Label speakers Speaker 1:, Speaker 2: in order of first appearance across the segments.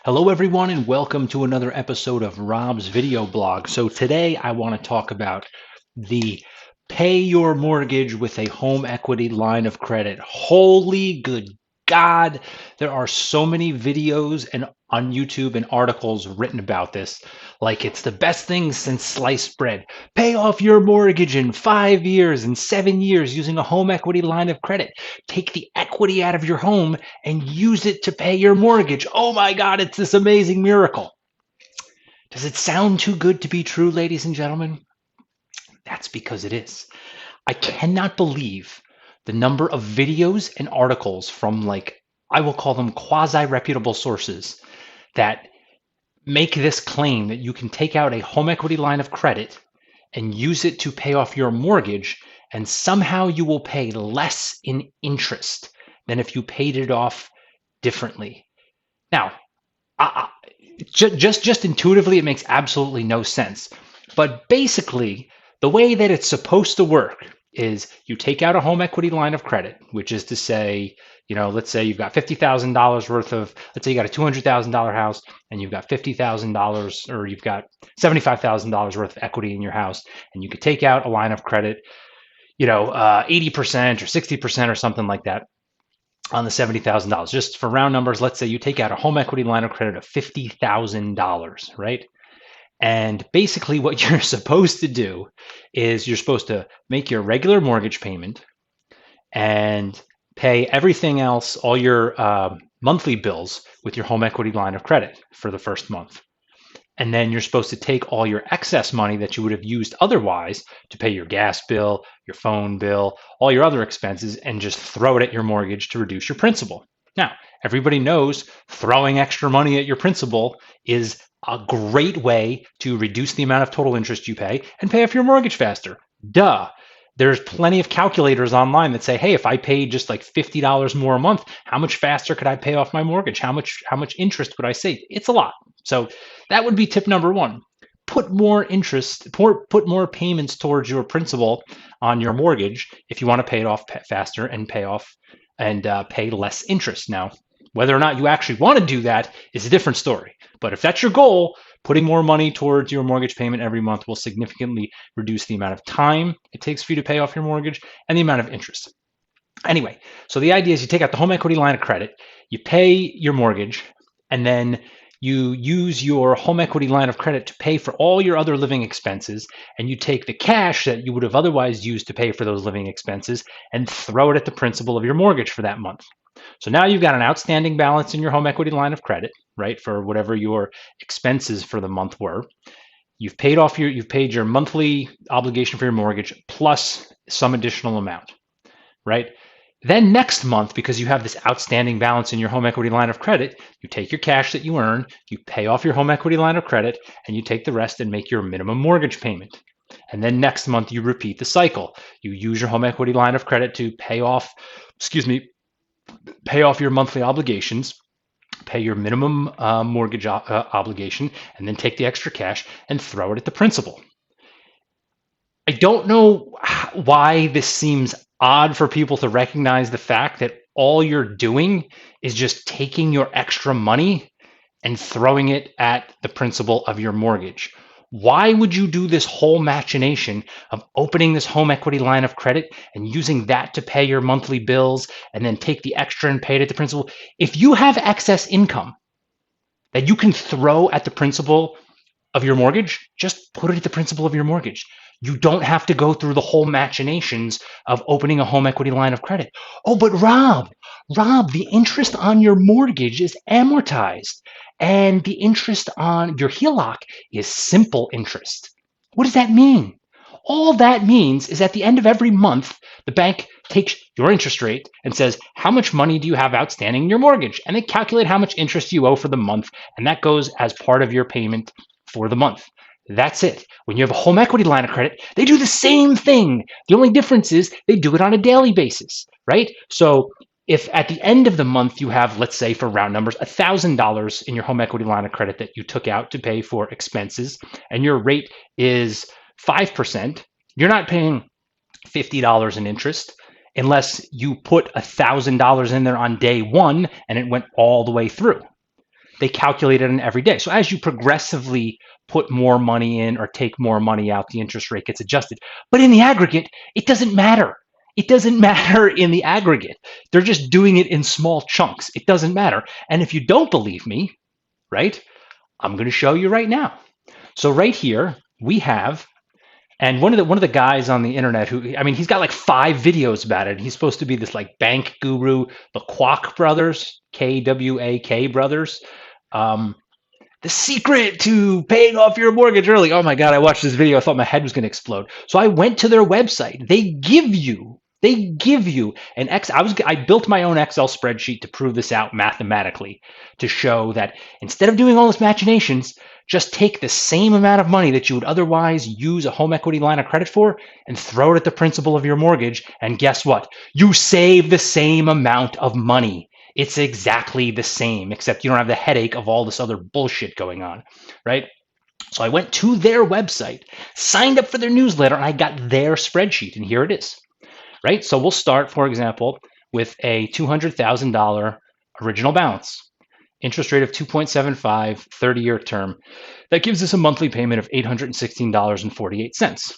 Speaker 1: Hello everyone and welcome to another episode of Rob's video blog. So today I want to talk about the pay your mortgage with a home equity line of credit. Holy good God, there are so many videos and on YouTube and articles written about this. Like it's the best thing since sliced bread. Pay off your mortgage in 5 years and 7 years using a home equity line of credit. Take the equity out of your home and use it to pay your mortgage. Oh my God, it's this amazing miracle. Does it sound too good to be true, ladies and gentlemen? That's because it is. I cannot believe the number of videos and articles from, like, I will call them quasi-reputable sources that make this claim that you can take out a home equity line of credit and use it to pay off your mortgage, and somehow you will pay less in interest than if you paid it off differently. Now, just intuitively, it makes absolutely no sense. But basically, the way that it's supposed to work is you take out a home equity line of credit, which is to say, let's say you've got $50,000 worth of, let's say you got a $200,000 house and you've got $50,000 or you've got $75,000 worth of equity in your house, and you could take out a line of credit, 80% or 60% or something like that on the $70,000. Just for round numbers, let's say you take out a home equity line of credit of $50,000, right? And basically what you're supposed to do is you're supposed to make your regular mortgage payment and pay everything else, all your monthly bills with your home equity line of credit for the first month. And then you're supposed to take all your excess money that you would have used otherwise to pay your gas bill, your phone bill, all your other expenses, and just throw it at your mortgage to reduce your principal. Now, everybody knows throwing extra money at your principal is a great way to reduce the amount of total interest you pay and pay off your mortgage faster. Duh. There's plenty of calculators online that say, hey, if I paid just like $50 more a month, how much faster could I pay off my mortgage? How much interest would I save? It's a lot. So that would be tip number one. Put more interest, put more payments towards your principal on your mortgage if you want to pay it off faster and pay less interest. Now, whether or not you actually want to do that is a different story. But if that's your goal, putting more money towards your mortgage payment every month will significantly reduce the amount of time it takes for you to pay off your mortgage and the amount of interest. Anyway, so the idea is you take out the home equity line of credit, you pay your mortgage, and then you use your home equity line of credit to pay for all your other living expenses, and you take the cash that you would have otherwise used to pay for those living expenses and throw it at the principal of your mortgage for that month. So now you've got an outstanding balance in your home equity line of credit, right, for whatever your expenses for the month were. You've paid your monthly obligation for your mortgage plus some additional amount, right? Then next month, because you have this outstanding balance in your home equity line of credit, you take your cash that you earn, you pay off your home equity line of credit, and you take the rest and make your minimum mortgage payment. And then next month, you repeat the cycle. You use your home equity line of credit to pay off your monthly obligations, pay your minimum mortgage obligation, and then take the extra cash and throw it at the principal. I don't know why this seems odd for people to recognize the fact that all you're doing is just taking your extra money and throwing it at the principal of your mortgage. Why would you do this whole machination of opening this home equity line of credit and using that to pay your monthly bills and then take the extra and pay it at the principal? If you have excess income that you can throw at the principal of your mortgage, just put it at the principal of your mortgage. You don't have to go through the whole machinations of opening a home equity line of credit. Oh, but Rob, the interest on your mortgage is amortized, and the interest on your HELOC is simple interest. What does that mean? All that means is at the end of every month, the bank takes your interest rate and says, how much money do you have outstanding in your mortgage? And they calculate how much interest you owe for the month, and that goes as part of your payment for the month. That's it. When you have a home equity line of credit, they do the same thing. The only difference is they do it on a daily basis, right? So if at the end of the month you have, let's say for round numbers, $1,000 in your home equity line of credit that you took out to pay for expenses, and your rate is 5%, you're not paying $50 in interest unless you put $1,000 in there on day one and it went all the way through. they calculate it in every day. So as you progressively put more money in or take more money out, the interest rate gets adjusted. But in the aggregate, it doesn't matter. It doesn't matter in the aggregate. They're just doing it in small chunks. It doesn't matter. And if you don't believe me, right, I'm going to show you right now. So right here we have, and one of the guys on the internet who, I mean, he's got like 5 videos about it. He's supposed to be this like bank guru, the Kwak brothers, KWAK brothers. The secret to paying off your mortgage early. Oh my God, I watched this video. I thought my head was going to explode. So I went to their website. They give you an I built my own Excel spreadsheet to prove this out mathematically, to show that instead of doing all this machinations, just take the same amount of money that you would otherwise use a home equity line of credit for and throw it at the principal of your mortgage. And guess what? You save the same amount of money. It's exactly the same, except you don't have the headache of all this other bullshit going on, right? So I went to their website, signed up for their newsletter, and I got their spreadsheet, and here it is, right? So we'll start, for example, with a $200,000 original balance, interest rate of 2.75, 30-year term. That gives us a monthly payment of $816.48.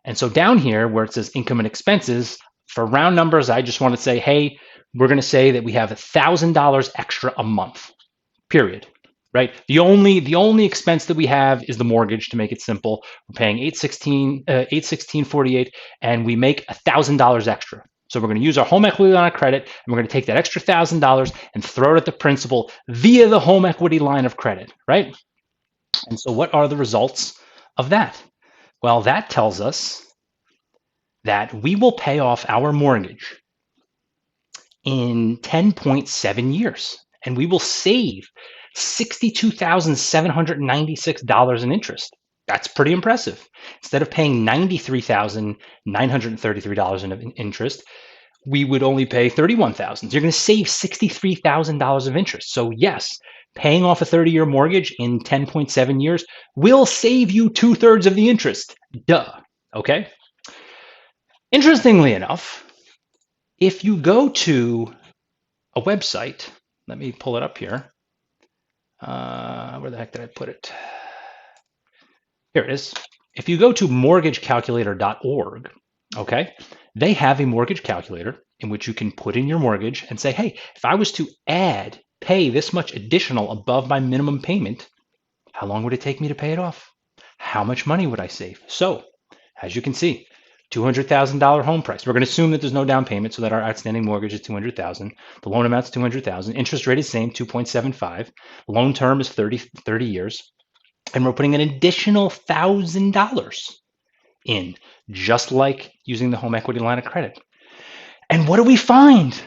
Speaker 1: And so down here where it says income and expenses, for round numbers, I just want to say, hey, we're going to say that we have $1,000 extra a month, period, right? The only expense that we have is the mortgage, to make it simple. We're paying $816.48, and we make $1,000 extra. So we're going to use our home equity line of credit, and we're going to take that extra $1,000 and throw it at the principal via the home equity line of credit, right? And so what are the results of that? Well, that tells us that we will pay off our mortgage in 10.7 years, and we will save $62,796 in interest. That's pretty impressive. Instead of paying $93,933 in interest, we would only pay $31,000. So you're going to save $63,000 of interest. So yes, paying off a 30-year mortgage in 10.7 years will save you 2/3 of the interest. Duh. Okay. Interestingly enough, if you go to a website, let me pull it up here. Where the heck did I put it? Here it is. If you go to mortgagecalculator.org, okay, they have a mortgage calculator in which you can put in your mortgage and say, hey, if I was to pay this much additional above my minimum payment, how long would it take me to pay it off? How much money would I save? So, as you can see, $200,000 home price. We're going to assume that there's no down payment, so that our outstanding mortgage is $200,000. The loan amount's $200,000. Interest rate is same, 2.75. Loan term is 30 years. And we're putting an additional $1,000 in, just like using the home equity line of credit. And what do we find?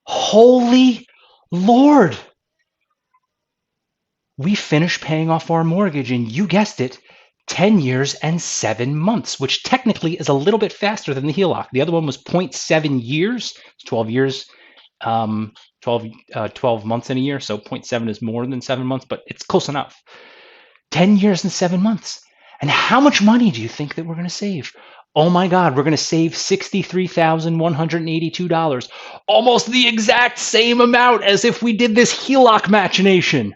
Speaker 1: Holy Lord! We finish paying off our mortgage in, you guessed it, 10 years and 7 months, which technically is a little bit faster than the HELOC. The other one was 0.7 years, 12 years, 12 months in a year. So 0.7 is more than 7 months, but it's close enough. 10 years and 7 months. And how much money do you think that we're going to save? Oh my God, we're going to save $63,182. Almost the exact same amount as if we did this HELOC machination.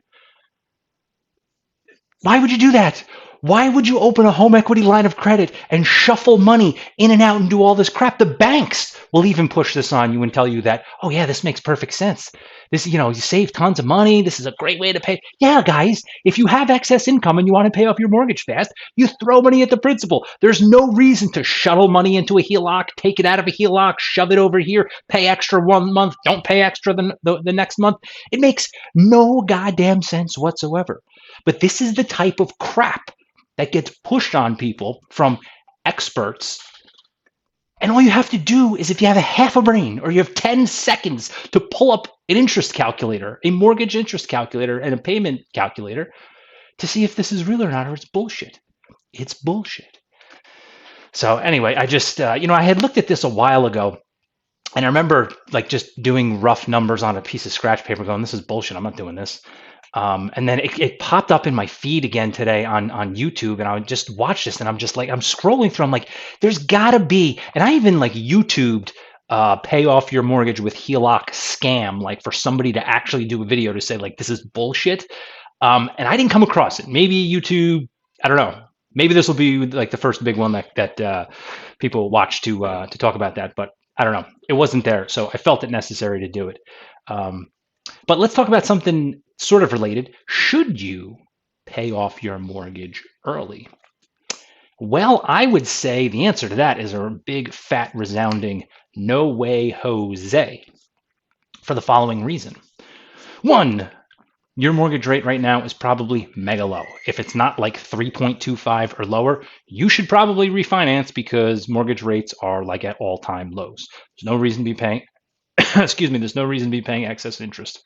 Speaker 1: Why would you do that? Why would you open a home equity line of credit and shuffle money in and out and do all this crap? The banks will even push this on you and tell you that, oh yeah, this makes perfect sense. This, you save tons of money. This is a great way to pay. Yeah, guys, if you have excess income and you want to pay off your mortgage fast, you throw money at the principal. There's no reason to shuttle money into a HELOC, take it out of a HELOC, shove it over here, pay extra 1 month, don't pay extra the next month. It makes no goddamn sense whatsoever. But this is the type of crap that gets pushed on people from experts. And all you have to do is, if you have a half a brain or you have 10 seconds to pull up an interest calculator, a mortgage interest calculator and a payment calculator to see if this is real or not, or it's bullshit. It's bullshit. So anyway, I just, I had looked at this a while ago, and I remember like just doing rough numbers on a piece of scratch paper going, this is bullshit. I'm not doing this. And then it popped up in my feed again today on YouTube, and I just watched this, and I'm just like, I'm scrolling through, I'm like, there's gotta be, and I even like YouTubed pay off your mortgage with HELOC scam, like for somebody to actually do a video to say like this is bullshit. And I didn't come across it. Maybe YouTube, I don't know. Maybe this will be like the first big one that people watch to talk about that. But I don't know. It wasn't there, so I felt it necessary to do it. But let's talk about something sort of related. Should you pay off your mortgage early? Well, I would say the answer to that is a big, fat, resounding no way, Jose, for the following reason. One, your mortgage rate right now is probably mega low. If it's not like 3.25 or lower, you should probably refinance because mortgage rates are like at all-time lows. There's no reason to be paying, excuse me, there's no reason to be paying excess interest.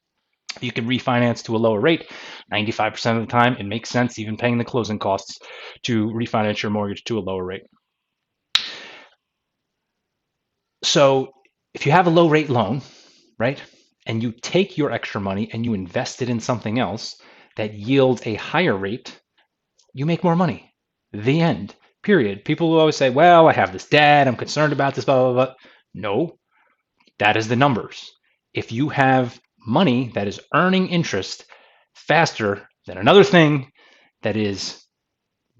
Speaker 1: If you can refinance to a lower rate, 95% of the time, it makes sense, even paying the closing costs, to refinance your mortgage to a lower rate. So if you have a low rate loan, right, and you take your extra money and you invest it in something else that yields a higher rate, you make more money. The end. Period. People will always say, well, I have this debt, I'm concerned about this, blah, blah, blah. No, that is the numbers. If you have money that is earning interest faster than another thing that is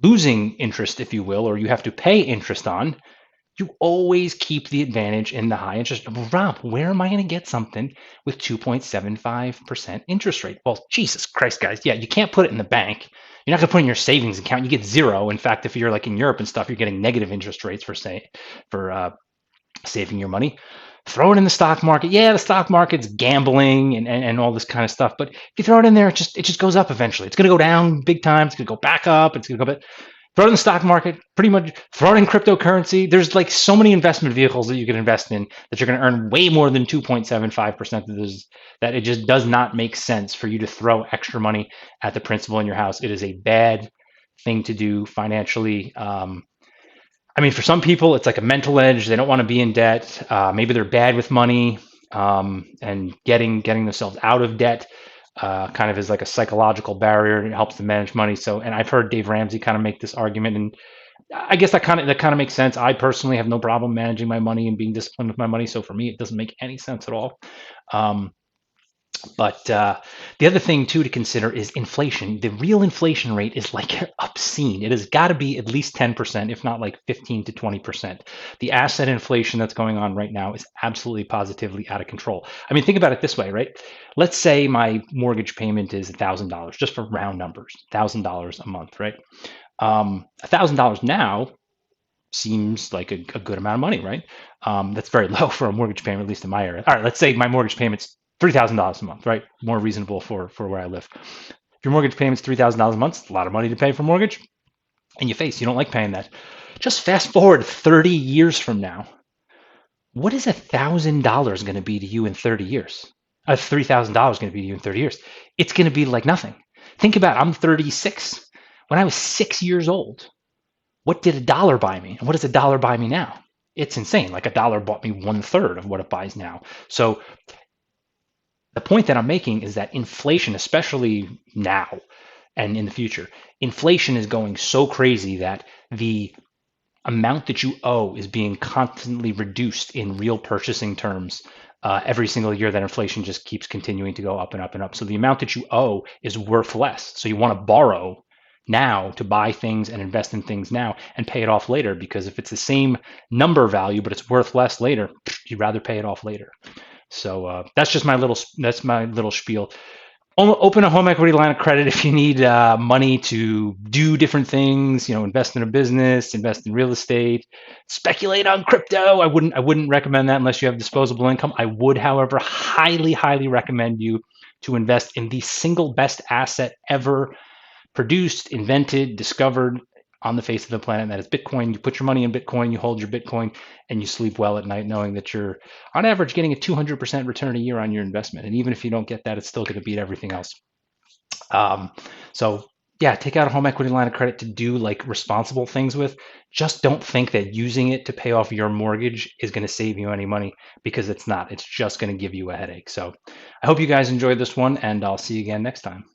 Speaker 1: losing interest, if you will, or you have to pay interest on, you always keep the advantage in the high interest. Rob, where am I going to get something with 2.75% interest rate? Well, Jesus Christ, guys. Yeah, you can't put it in the bank. You're not going to put it in your savings account. You get zero. In fact, if you're like in Europe and stuff, you're getting negative interest rates for saving your money. Throw it in the stock market. Yeah, the stock market's gambling and all this kind of stuff. But if you throw it in there, it just goes up eventually. It's going to go down big time. It's going to go back up. It's going to go back. Throw it in the stock market, pretty much throw it in cryptocurrency. There's like so many investment vehicles that you can invest in that you're going to earn way more than 2.75% of those, that it just does not make sense for you to throw extra money at the principal in your house. It is a bad thing to do financially. I mean, for some people, it's like a mental edge. They don't want to be in debt. Maybe they're bad with money, and getting themselves out of debt kind of is like a psychological barrier, and it helps them manage money. So, and I've heard Dave Ramsey kind of make this argument, and I guess that kind of makes sense. I personally have no problem managing my money and being disciplined with my money. So for me, it doesn't make any sense at all. But the other thing too to consider is inflation. The real inflation rate is like obscene. It has got to be at least 10%, if not like 15 to 20%. The asset inflation that's going on right now is absolutely positively out of control. I mean, think about it this way, right? Let's say my mortgage payment is $1,000, just for round numbers, $1,000 a month, right? $1,000 now seems like a good amount of money, right? That's very low for a mortgage payment, at least in my area. All right, let's say my mortgage payment's $3,000 a month, right? More reasonable for where I live. If your mortgage payment's $3,000 a month, it's a lot of money to pay for mortgage. In your face, you don't like paying that. Just fast forward 30 years from now. What is $1,000 going to be to you in 30 years? $3,000 going to be to you in 30 years? It's going to be like nothing. Think about it, I'm 36. When I was 6 years old, what did a dollar buy me? And what does a dollar buy me now? It's insane. Like a dollar bought me 1/3 of what it buys now. So the point that I'm making is that inflation, especially now and in the future, inflation is going so crazy that the amount that you owe is being constantly reduced in real purchasing terms every single year. That inflation just keeps continuing to go up and up and up. So the amount that you owe is worth less. So you want to borrow now to buy things and invest in things now and pay it off later, because if it's the same number value but it's worth less later, you'd rather pay it off later. So that's my little spiel. Open a home equity line of credit if you need money to do different things. Invest in a business, invest in real estate, speculate on crypto. I wouldn't recommend that unless you have disposable income. I would, however, highly recommend you to invest in the single best asset ever produced, invented, discovered on the face of the planet, and that is Bitcoin. You put your money in Bitcoin, you hold your Bitcoin, and you sleep well at night knowing that you're, on average, getting a 200% return a year on your investment. And even if you don't get that, it's still going to beat everything else. So yeah, take out a home equity line of credit to do like responsible things with. Just don't think that using it to pay off your mortgage is going to save you any money, because it's not. It's just going to give you a headache. So I hope you guys enjoyed this one, and I'll see you again next time.